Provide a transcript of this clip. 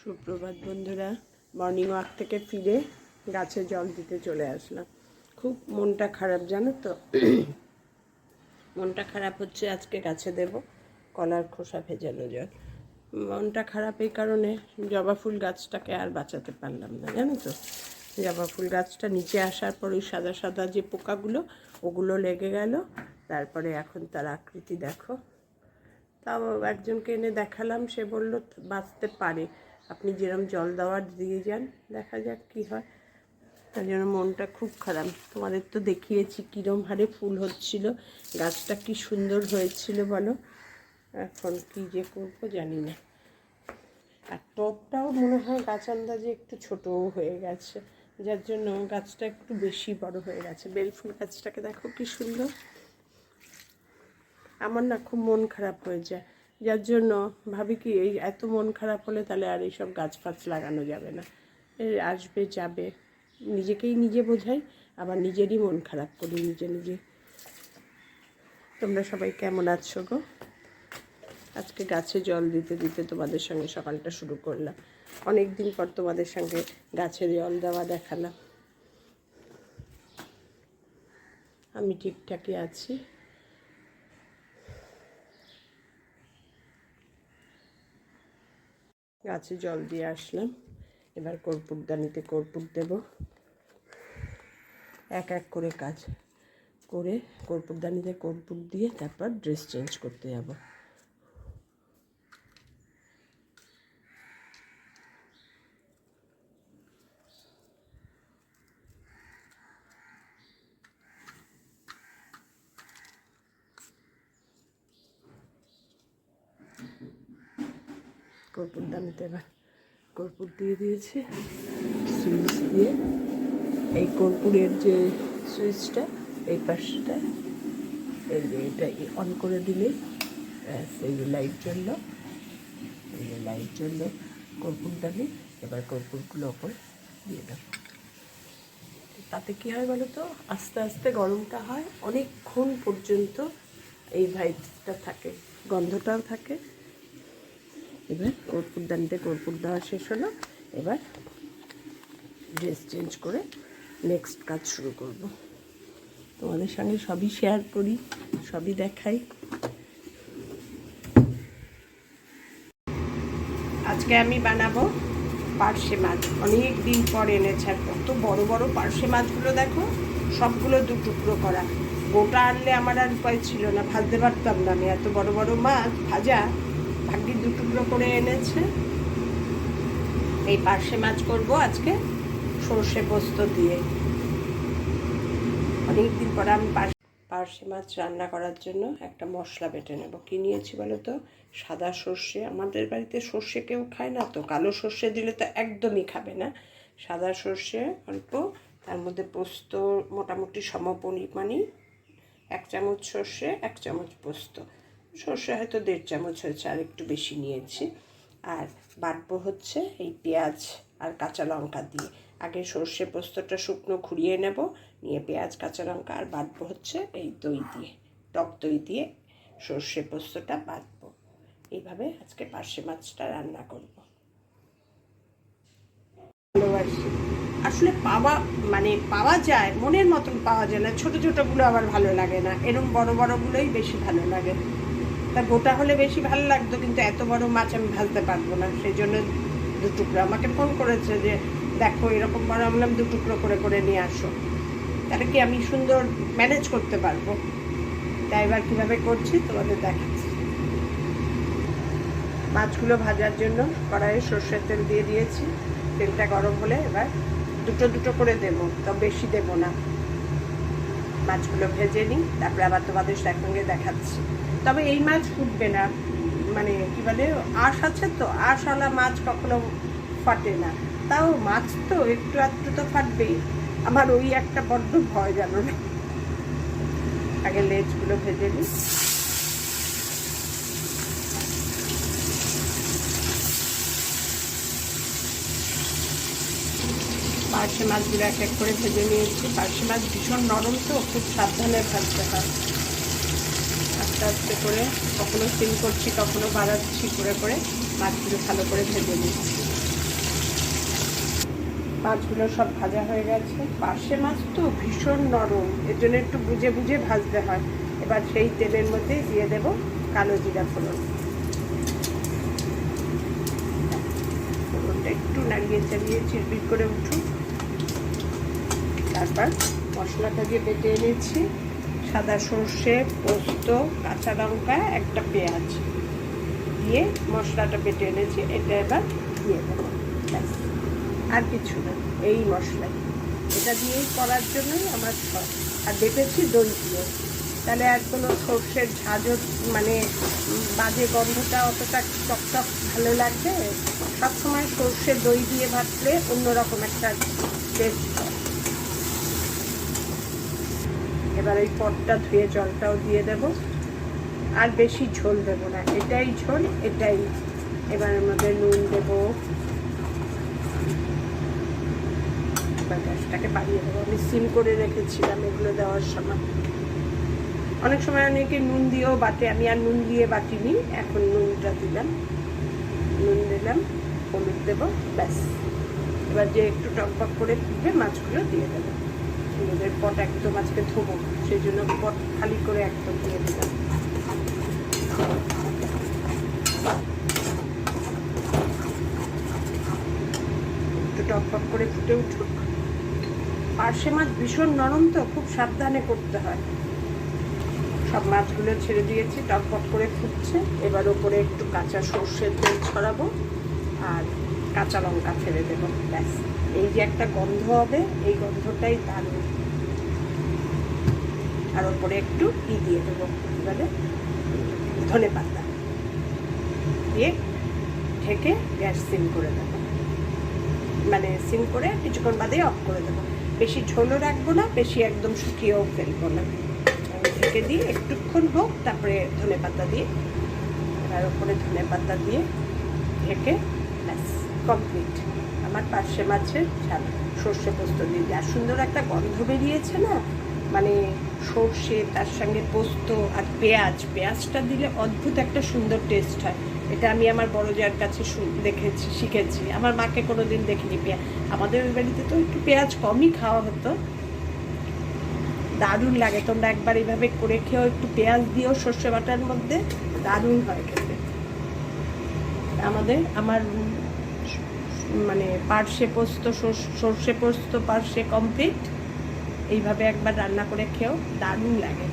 সুপ্রভাত বন্ধুরা, morning walk থেকে ফিরে গাছে জল দিতে চলে আসলাম। খুব মনটা খারাপ জানো তো। মনটা খারাপ হচ্ছে, আজকে গাছে দেব কলার খোসা ভেজানো জল। মনটা খারাপ এই কারণে, জবা ফুল গাছটাকে আর বাঁচাতে পারলাম না জানো তো। জবা ফুল গাছটা নিচে আসার পর ওই সাদা সাদা যে পোকাগুলো ওগুলো লেগে গেল। তারপরে এখন তার আকৃতি দেখো। তাও একজনকে এনে দেখালাম, সে বলল বাঁচতে পারে, আপনি যেরকম জল দেওয়ার দিয়ে যান, দেখা যাক কী হয়। তার জন্য মনটা খুব খারাপ। তোমাদের তো দেখিয়েছি কীরম হারে ফুল হচ্ছিল, গাছটা কি সুন্দর হয়েছিল বলো। এখন কী যে করবো জানি না। আর টবটাও মনে হয় গাছ আন্দাজে একটু ছোটও হয়ে গেছে, যার জন্য গাছটা একটু বেশি বড় হয়ে গেছে। বেলফুল গাছটাকে দেখো কি সুন্দর। আমার না খুব মন খারাপ হয়ে যায়, যার জন্য ভাবি কি এই এত মন খারাপ হলে তাহলে আর এইসব গাছ ফাছ লাগানো যাবে না। আসবে যাবে, নিজেকেই নিজে বোঝাই, আবার নিজেরই মন খারাপ করি নিজে নিজে। তোমরা সবাই কেমন আছো গো? আজকে গাছে জল দিতে দিতে তোমাদের সঙ্গে সকালটা শুরু করলাম। অনেক দিন পর তোমাদের সঙ্গে গাছে জল দেওয়া দেখালাম। আমি ঠিকঠাকই আছি। গাছে জল দিয়ে আসলাম, এবার কর্পূরদানিতে কর্পূর দেব। এক এক করে কাজ করে কর্পূরদানিতে কর্পূর দিয়ে তারপর ড্রেস চেঞ্জ করতে যাব। কর্পূরদানিতে এবার কর্পূর দিয়ে দিয়েছি, সুইচ দিয়ে। এই কর্পূরের যে সুইচটা এই পাশটা, এই যে এটা অন করে দিলেই এই যে লাইট জ্বললো, এই যে লাইট জ্বললো কর্পূরদানি। এবার কর্পূরগুলো ওপর দিয়ে দাও। তাতে কী হয় বলো তো, আস্তে আস্তে গরমটা হয়, অনেকক্ষণ পর্যন্ত এই ভাইবসটা থাকে, গন্ধটাও থাকে। এবার কর্পূরদানিতে কর্পূর দেওয়া শেষ হলো, এবার ড্রেস চেঞ্জ করে নেক্সট কাজ শুরু করব। তোমাদের সঙ্গে সবই শেয়ার করি, সবই দেখাই। আজকে আমি বানাবো পার্শে মাছ। অনেক দিন পর এনেছে, আর কত বড় বড় পার্শে মাছগুলো দেখো, সবগুলো দু টুকরো করা। গোটা আনলে আমার আর উপায় ছিল না, ভাজতে পারতাম না আমি, এত বড় বড় মাছ ভাজা। ভাগ্যি দু টুকরো করে এনেছে। এই পার্শে মাছ করব আজকে সর্ষে পোস্ত দিয়ে। অনেক দিন পর আমি পার্শে মাছ রান্না করার জন্য একটা মশলা বেটে নেব। কী নিয়েছি বলো তো? সাদা সর্ষে। আমাদের বাড়িতে সর্ষে কেউ খায় না, তো কালো সর্ষে দিলে তো একদমই খাবে না। সাদা সর্ষে অল্প, তার মধ্যে পোস্ত মোটামুটি সমপরিমাণই, 1 চামচ সর্ষে 1 চামচ পোস্ত। সর্ষে হয়তো 1.5 চামচ হয়েছে, আর একটু বেশি নিয়েছি। আর বাটবো হচ্ছে এই পেঁয়াজ আর কাঁচা লঙ্কা দিয়ে। আগে সর্ষে পোস্তটা শুকনো ঘুরিয়ে নেব, নিয়ে পেঁয়াজ কাঁচা লঙ্কা আর বাটবো হচ্ছে এই দই দিয়ে, টক দই দিয়ে সর্ষে পোস্তটা বাটবো। এইভাবে আজকে পার্শে মাছটা রান্না করব। ভালোবাসি আসলে, পাওয়া যায়, মনের মতন পাওয়া যায় না। ছোটো ছোটোগুলো আবার ভালো লাগে না, এরকম বড় বড়গুলোই বেশি ভালো লাগে। তা গোটা হলে বেশি ভালো লাগতো, কিন্তু এত বড় মাছ আমি ভাজতে পারবো না, সেই জন্য দু টুকরো। আমাকে ফোন করেছে যে দেখো এরকম বড়, বললাম 2 টুকরো করে করে নিয়ে আসো, তাহলে কি আমি সুন্দর ম্যানেজ করতে পারবো। তাই এবার কীভাবে করছি তোমাদের দেখাচ্ছি। মাছগুলো ভাজার জন্য কড়াইয়ে সর্ষের তেল দিয়ে দিয়েছি। তেলটা গরম হলে এবার দুটো দুটো করে দেবো, তো বেশি দেবো না। মাছগুলো ভেজে নিই, তারপরে আবার তোমাদের সঙ্গে দেখাচ্ছি। তবে এই মাছ ফুটবে না, মানে কী বলে, আঁশ আছে তো, আঁশওয়ালা মাছ কখনো ফাটে না। তাও মাছ তো একটু আধটু তো ফাটবেই। আমার ওই একটা বড্ড ভয় জানো না। আগে লেজগুলো ভেজে নিই। পার্শে মাছগুলো এক এক করে ভেজে নিয়েছি। পার্শে মাছ ভীষণ নরম, তো খুব সাবধানে ভাজতে হয়। আস্তে আস্তে করে কখনো সিম করছি, কখনো বাড়াচ্ছি, করে করে মাছগুলো ভালো করে ভেজে নিচ্ছি। মাছগুলো সব ভাজা হয়ে গেছে। পার্শে মাছ তো ভীষণ নরম, এর জন্য একটু বুঝে বুঝে ভাজতে হয়। এবার সেই তেলের মধ্যে দিয়ে দেব কালো জিরা ফোড়ন। ফোড়নটা একটু নাড়িয়ে চালিয়ে চিরবির করে উঠুক। তারপর মশলাটা দিয়ে বেটে এনেছি, সাদা সর্ষে, পোস্ত, কাঁচা লঙ্কা, একটা পেঁয়াজ দিয়ে মশলাটা বেটে এনেছি, এটা এবার দিয়ে দেবো। ব্যাস, আর কিছু না, এই মশলাই। এটা দিয়েই করার জন্যই আমার শখ। আর বেটেছি দই দিয়ে, তাহলে আর কোনো সর্ষের ঝাঁঝও মানে বাজে গন্ধটা অতটা টকটক ভালো লাগবে। সবসময় সর্ষের দই দিয়ে ভাজলে অন্যরকম একটা টেস্ট হয়। এবার ওই পটটা ধুয়ে জলটাও দিয়ে দেব। আর বেশি ঝোল দেব না, এটাই ঝোল, এটাই। এবার এর মধ্যে নুন দেব। এবার গ্যাসটাকে বাড়িয়ে দেবো। আমি সিম করে রেখেছিলাম এগুলো দেওয়ার সময়। অনেক সময় অনেকে নুন দিয়েও বাটে, আমি আর নুন দিয়ে বাটিনি, এখন নুনটা দিলাম। নুন দিলাম, হলুদ দেব, ব্যাস। এবার যে একটু টকবক করে ফুটবে মাছগুলো দিয়ে দেবো। হলুদের পট একদম আজকে ধোবো, সেই জন্য পট খালি করে একদম দিয়ে দিলাম। একটু টকবক করে ফুটে উঠুক। পার্শে মাছ ভীষণ নরম তো, খুব সাবধানে করতে হয়। সব মাছগুলো ছেড়ে দিয়েছি, টকবক করে ফুটছে। এবার ওপরে একটু কাঁচা সর্ষের তেল ছড়াবো আর কাঁচা লঙ্কা ফেলে দেবো, ব্যাস। এই যে একটা গন্ধ হবে, এই গন্ধটাই দারুণ। আর ওপরে একটু দিয়ে দেবো, এবারে ধনে পাতা দিয়ে ঢেকে গ্যাস সিম করে দেবো। মানে সিম করে কিছুক্ষণ বাদে অফ করে দেবো। বেশি ঝোলও রাখবো না, বেশি একদম শুকিয়েও ফেলবো না। ঢেকে দিয়ে একটুক্ষণ হোক, তারপরে ধনে পাতা দিয়ে, আর ওপরে ধনে পাতা দিয়ে ঢেকে ব্যাস কমপ্লিট আমার পার্শে মাছের ঝাল সর্ষে পোস্ত দিয়ে। যা সুন্দর একটা গন্ধ বেরিয়েছে না, মানে সর্ষে তার সঙ্গে পোস্ত আর পেঁয়াজটা দিলে অদ্ভুত একটা সুন্দর টেস্ট হয়। এটা আমি আমার বড় জার কাছে দেখেছি, শিখেছি। আমার মাকে কোনো দিন দেখিনি পেঁয়াজ। আমাদের ওই বাড়িতে তো একটু পেঁয়াজ কমই খাওয়া হতো। দারুণ লাগে, তোমরা একবার এইভাবে করে খেয়েও, একটু পেঁয়াজ দিয়েও সর্ষে বাটার মধ্যে, দারুণ হয় খেতে। আমার মানে পার্শে পোস্ত, সর্ষে পোস্ত পার্শে কমপ্লিট। এইভাবে একবার রান্না করে খেয়েও, দারুণ লাগে।